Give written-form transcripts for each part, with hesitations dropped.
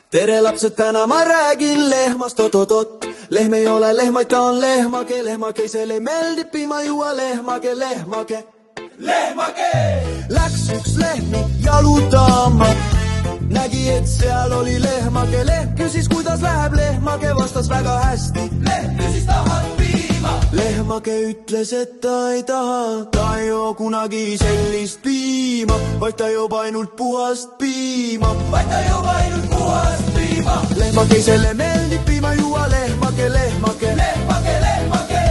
Tere lapsed, täna ma räägin lehmast, oot-oot-oot. Lehm ei ole lehmaid, ta on lehmake, lehmakeisele meeldib piima juua, lehmake, lehmake. Lehmake! Läks üks lehm jalutama, nägi, et seal oli lehmake. Lehm küsis, kuidas läheb, lehmake vastas väga hästi. Lehm küsis, tahad piima? Lehmake ütles, et ta ei taha, ta ei joo kunagi sellist piima, vaid ta joob ainult puhast piima. Lehmakeisele meeldib piima juua, lehmake, lehmake. Lehmake, lehmake.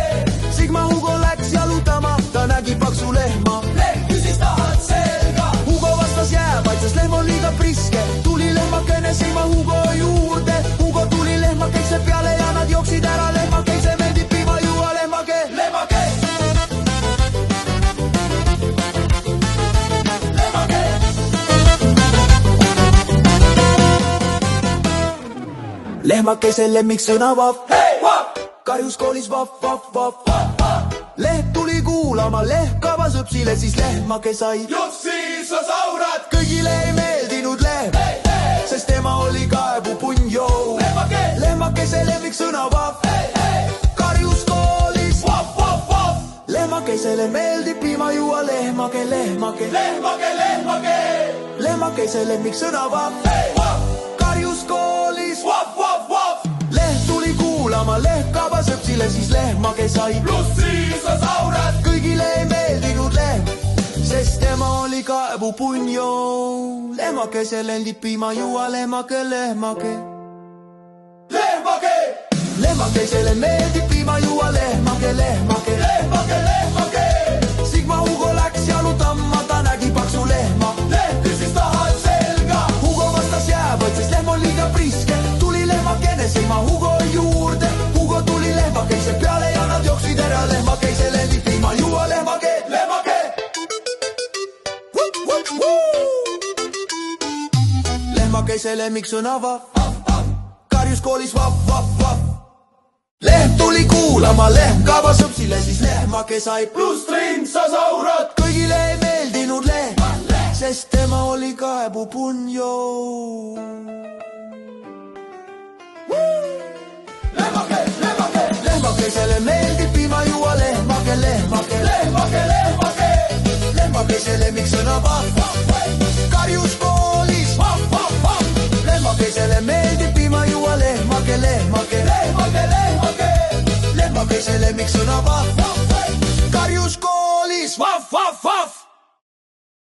Sigma Hugo läks jalutama, ta nägi paksu lehma. Lehm küsis, tahad selga? Hugo vastas, jääb, vaid sest lehm on liiga priske. Tuli lehmakene Sigma Hugo juurde, Hugo tuli lehmakeise peale ja nad jooksid ära. Lehmakeise meeldib piima juua, lehmake, lehmake. Lehmakeise lemmiksõna vaff, hey, vaff! Karjus koolis vaff, vaff, vaff, vaff. Leht tuli kuulama, leht kavas õpsile, siis lehmake sai Jupsiisosaurad. Kõigile ei meeldinud lehm, hey, hey! Sest tema oli kaebupunjou. Lehmakeise lemmiksõna vaff, hey, hey! Karjus koolis vaff, vaff, vaff. Lehmakeisele meeldib piima juua, lehmake, lehmake. Lehmake, lehmake. Lehmakeise lemmiksõna vaff, hey, vaff! Karjus koolis vaff, vaff, vaff. Leht tuli kuulama, leht kabas õpsile, siis lehmake sai Jupsiisosaurad. Kõigile ei meeldinud lehm, sest tema oli kaebupunjou. Lehmakeise lendib piima juua, lehmake, lehmake. Lehmake! Lehmakeisele meeldib piima juua, lehmake, lehmake. Lehmake, lehmake. Sigma Hugo läks jalutama, ta nägi paksu lehma. Lehm küsis, tahad selga? Hugo vastas, jääb, sest lehm on liiga priske. Tuli lehmakene Sigma Hugo juurde, Hugo tuli lehmakeise peale ja nad jooksid ära. Lehmakeise lendib piima juua, lehmake, lehmake. Lehmakeise lemmiksõna vaff, karjus koolis vaff, vaff, vaff. Lehm tuli kuulama, lehm kavas õpsile, siis lehmake sai Jupsiisosaurad. Kõigile ei meeldinud lehm, sest tema oli kaebupunjou. Lehmake, lehmake. Lehmakeisele meeldib piima juua, lehmake, lehmake. Lehmake, lehmake. Lehmakeise lemmiksõna vaff, karjus koolis vaff, vaff, vaff. Lehmakeisele meeldib piima juua, lehmake, lehmake. Lehmake, lehmake. Lehmakeise lemmiksõna vaff.